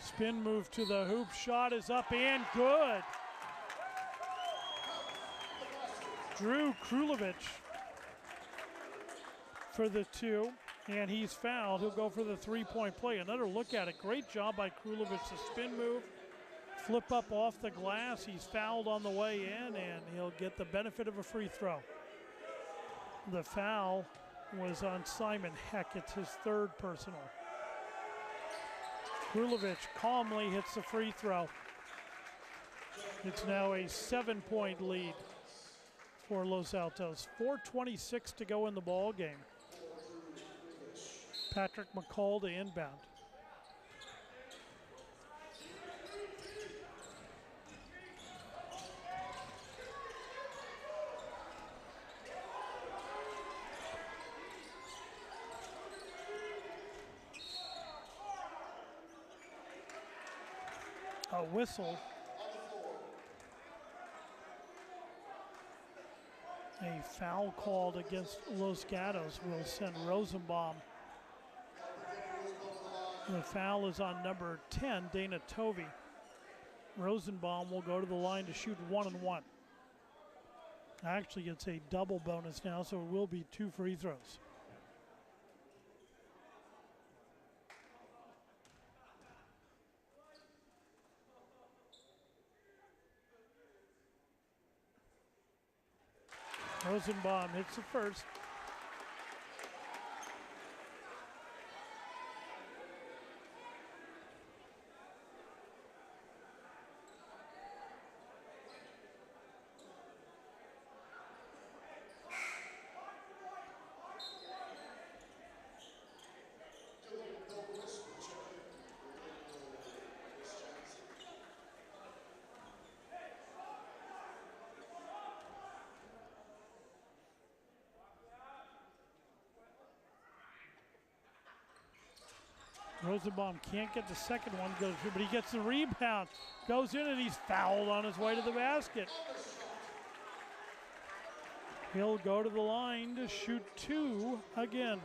Spin move to the hoop, shot is up and good. Drew Krulovich for the 2, and he's fouled. He'll go for the 3-point play. Another look at it, great job by Krulovich, the spin move. Flip up off the glass, he's fouled on the way in, and he'll get the benefit of a free throw. The foul was on Simon Heck. It's his 3rd personal. Krulovich calmly hits the free throw. It's now a 7-point lead for Los Altos. 4:26 to go in the ball game. Patrick McCall to inbound. A whistle. A foul called against Los Gatos will send Rosenbaum. The foul is on number 10, Dana Tovey. Rosenbaum will go to the line to shoot 1 and 1. Actually, it's a double bonus now, so it will be 2 free throws. Rosenbaum hits the first. Rosenbaum can't get the second one, but he gets the rebound. Goes in and he's fouled on his way to the basket. He'll go to the line to shoot 2 again.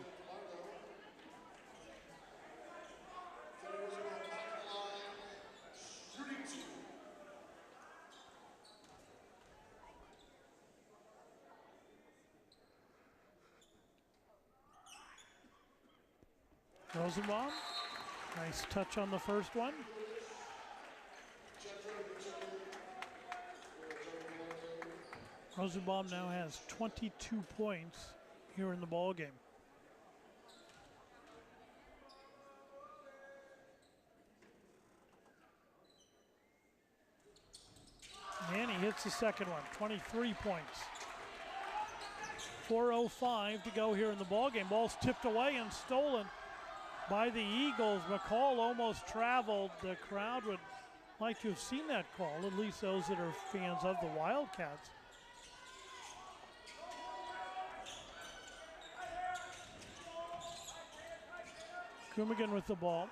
Rosenbaum, nice touch on the first one. Rosenbaum now has 22 points here in the ball game. And he hits the second one, 23 points. 4:05 to go here in the ball game. Ball's tipped away and stolen by the Eagles. McCall almost traveled. The crowd would like to have seen that call, at least those that are fans of the Wildcats. Kumigan with the ball.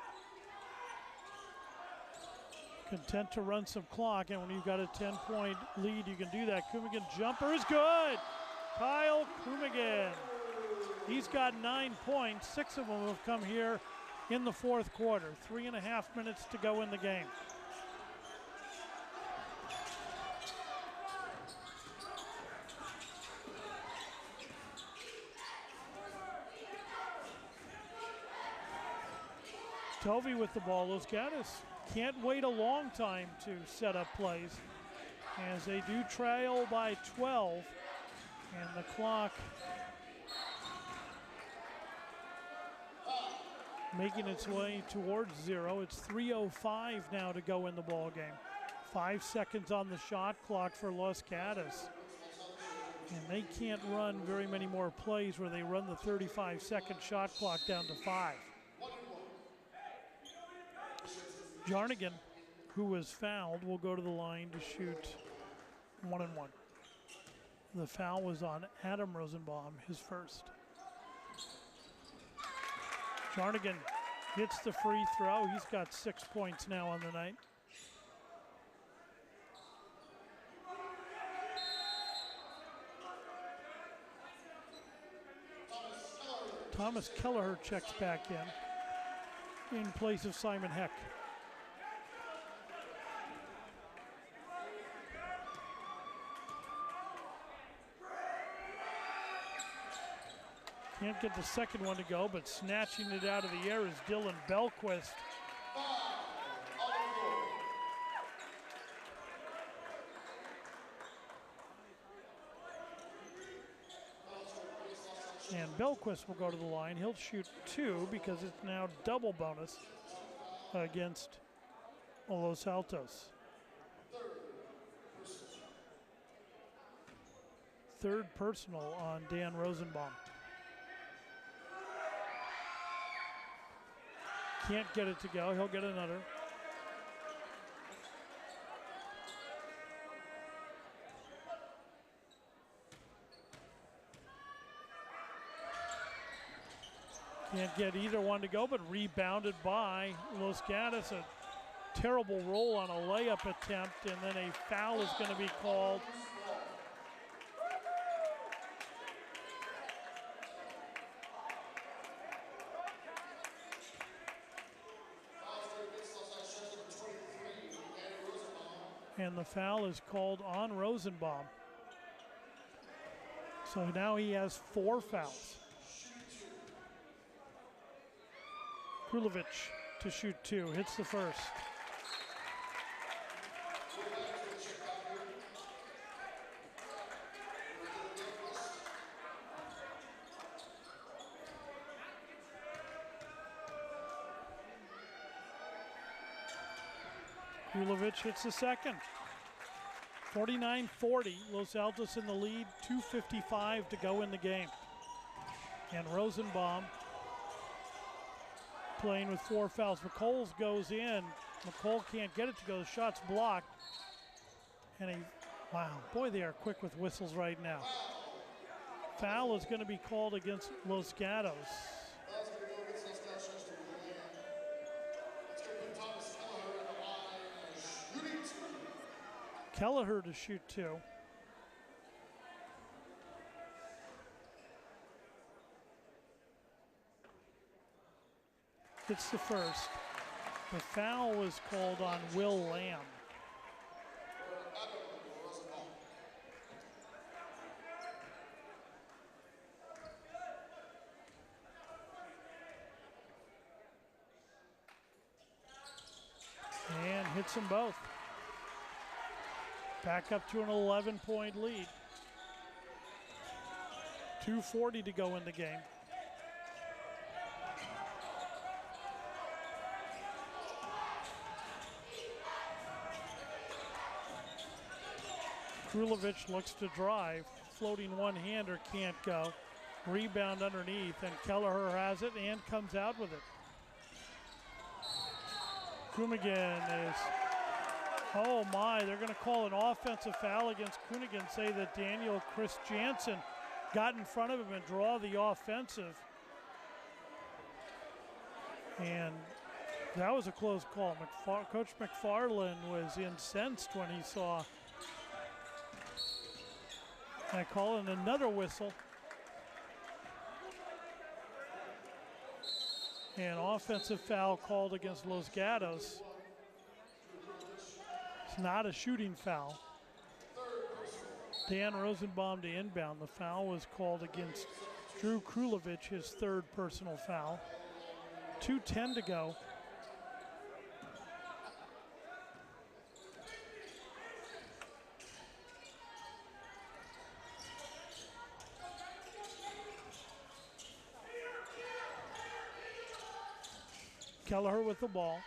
Content to run some clock, and when you've got a 10-point lead, you can do that. Kumigan jumper is good. Kyle Kumigan. He's got 9 points. 6 of them have come here in the fourth quarter. 3.5 minutes to go in the game. Tovey with the ball. Los Gatos can't wait a long time to set up plays as they do trail by 12, and the clock making its way towards 0. It's 3:05 now to go in the ball game. 5 seconds on the shot clock for Los Gatos, and they can't run very many more plays where they run the 35-second shot clock down to 5. Jarnigan, who was fouled, will go to the line to shoot 1-1. The foul was on Adam Rosenbaum, his first. Jarnigan hits the free throw. He's got 6 points now on the night. Thomas Kelleher checks back in place of Simon Heck. Can't get the second one to go, but snatching it out of the air is Dylan Belquist. And Belquist will go to the line. He'll shoot 2 because it's now double bonus against Los Altos. Third personal on Dan Rosenbaum. Can't get it to go. He'll get another. Can't get either one to go, but rebounded by Los Gatos. A terrible roll on a layup attempt, and then a foul is going to be called. And the foul is called on Rosenbaum. So now he has 4 fouls. Krulovic to shoot 2, hits the first. Krulovic hits the second. 49-40, Los Altos in the lead, 2:55 to go in the game. And Rosenbaum playing with 4 fouls. McColl's goes in. McColl can't get it to go. The shot's blocked. And wow, boy, they are quick with whistles right now. Foul is going to be called against Los Gatos. Kelleher to shoot 2. It's the first. The foul was called on Will Lamb. hits them both. Back up to an 11-point lead. 2:40 to go in the game. Krulovich looks to drive. Floating one-hander can't go. Rebound underneath, and Kelleher has it and comes out with it. Kumigan is, oh my, they're going to call an offensive foul against Kunigan, say that Daniel Chris Jansen got in front of him and draw the offensive. And that was a close call. Coach McFarland was incensed when he saw that call, and another whistle. And offensive foul called against Los Gatos. It's not a shooting foul. Dan Rosenbaum to inbound. The foul was called against Drew Krulovich, his third personal foul. 2:10 to go. Kelleher with the ball.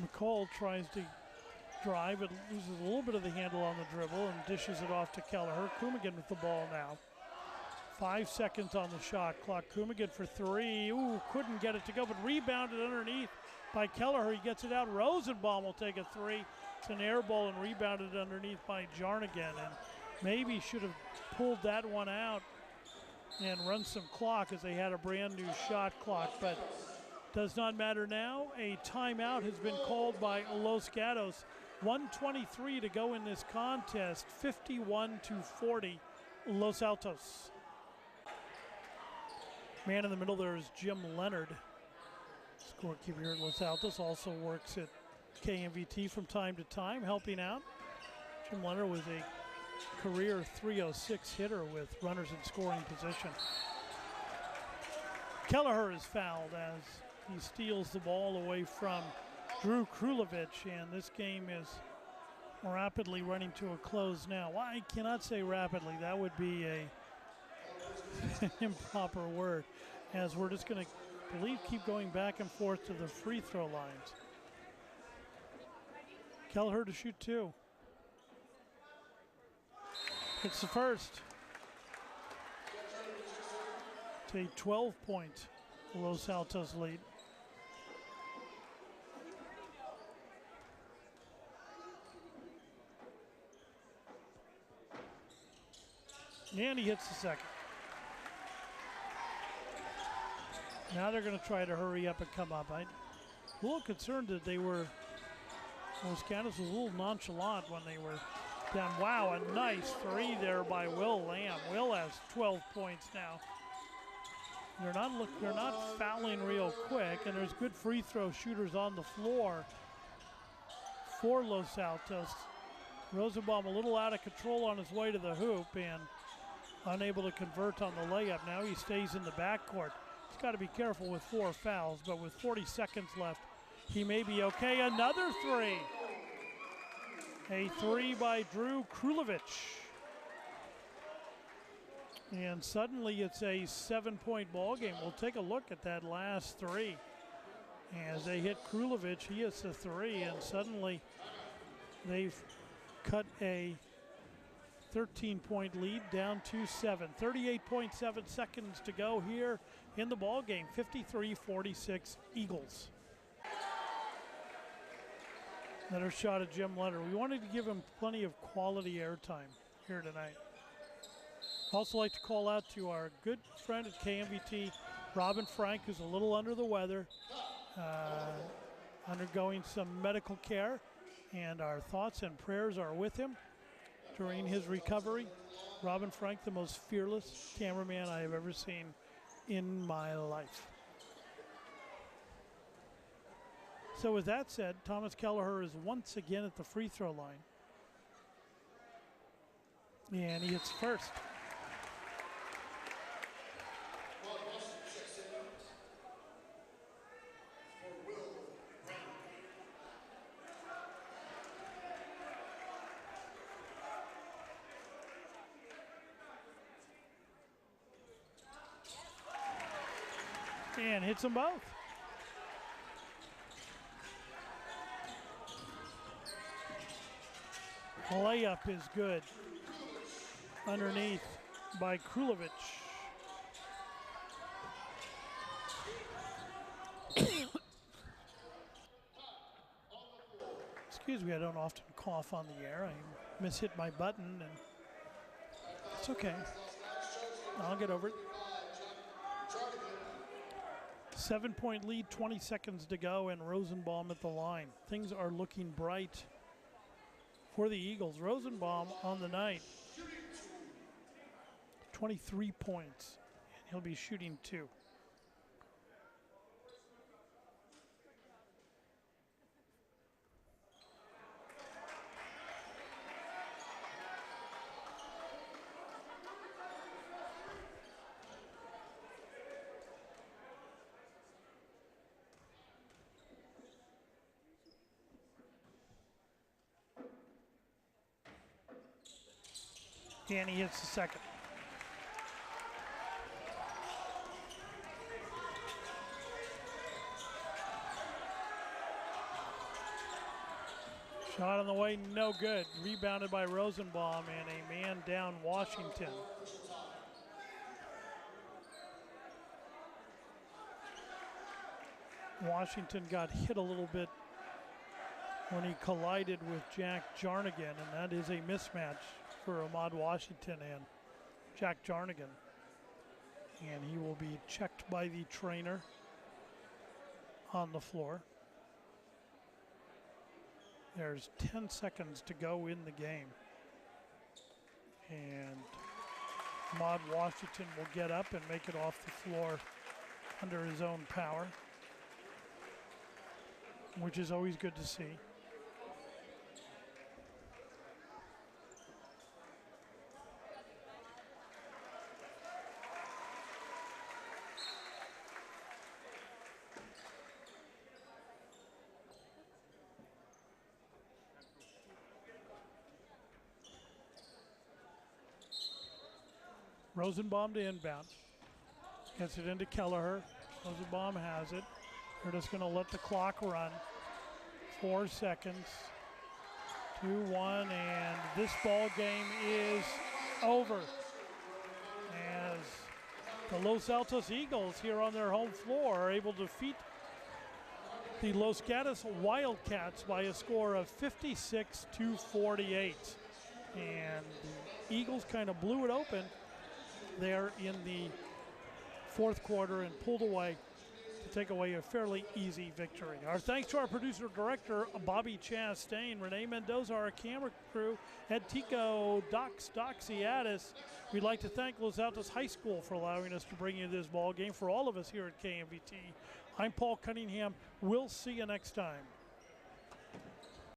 McCall tries to drive. It loses a little bit of the handle on the dribble and dishes it off to Kelleher. Kumigan with the ball now. 5 seconds on the shot clock. Kumigan for three. Ooh, couldn't get it to go, but rebounded underneath by Kelleher. He gets it out. Rosenbaum will take a three. It's an air ball and rebounded underneath by Jarnigan, and maybe should have pulled that one out and run some clock as they had a brand new shot clock, but does not matter now. A timeout has been called by Los Gatos. 1:23 to go in this contest, 51-40, Los Altos. Man in the middle there is Jim Leonard. Scorekeeper here at Los Altos, also works at KMVT from time to time, helping out. Jim Leonard was a career .306 hitter with runners in scoring position. Kelleher is fouled as he steals the ball away from Drew Krulovich, and this game is rapidly running to a close now. Well, I cannot say rapidly. That would be a improper word, as we're just going to, I believe, keep going back and forth to the free throw lines. Kelleher to shoot two. It's the first. It's a 12-point Los Altos lead. And he hits the second. Now they're going to try to hurry up and come up. I'm a little concerned that Los Gatos was a little nonchalant when they were down. Wow, a nice three there by Will Lamb. Will has 12 points now. They're not fouling real quick, and there's good free throw shooters on the floor for Los Altos. Rosenbaum a little out of control on his way to the hoop and unable to convert on the layup. Now he stays in the backcourt. He's got to be careful with 4 fouls, but with 40 seconds left, he may be okay. Another three. A three by Drew Krulovich. And suddenly it's a 7-point ball game. We'll take a look at that last three. As they hit Krulovich, he hits a three, and suddenly they've cut a 13-point lead down to 7. 38.7 seconds to go here in the ball game. 53-46 Eagles. Another shot at Jim Leonard. We wanted to give him plenty of quality airtime here tonight. Also like to call out to our good friend at KMVT, Robin Frank, who's a little under the weather, undergoing some medical care, and our thoughts and prayers are with him during his recovery. Robin Frank, the most fearless cameraman I have ever seen in my life. So with that said, Thomas Kelleher is once again at the free throw line. And he hits first. and hits them both. Layup is good. Underneath by Krulovic. Excuse me, I don't often cough on the air. I mishit my button, and it's okay. I'll get over it. 7-point lead, 20 seconds to go, and Rosenbaum at the line. Things are looking bright for the Eagles. Rosenbaum on the night, 23 points, and he'll be shooting 2. And he hits the second. Shot on the way, no good. Rebounded by Rosenbaum, and a man down Washington. Washington got hit a little bit when he collided with Jack Jarnigan, and that is a mismatch for Ahmad Washington and Jack Jarnigan. And he will be checked by the trainer on the floor. There's 10 seconds to go in the game. And Ahmad Washington will get up and make it off the floor under his own power, which is always good to see. Rosenbaum to inbound. Gets it into Kelleher. Rosenbaum has it. They're just going to let the clock run. 4 seconds. 2-1, and this ball game is over. As the Los Altos Eagles here on their home floor are able to defeat the Los Gatos Wildcats by a score of 56-48. And the Eagles kind of blew it open there in the fourth quarter and pulled away to take away a fairly easy victory. Our thanks to our producer-director, Bobby Chastain, Renee Mendoza, our camera crew, Ed Tico, Doxiadis. We'd like to thank Los Altos High School for allowing us to bring you this ball game. For all of us here at KMVT, I'm Paul Cunningham. We'll see you next time.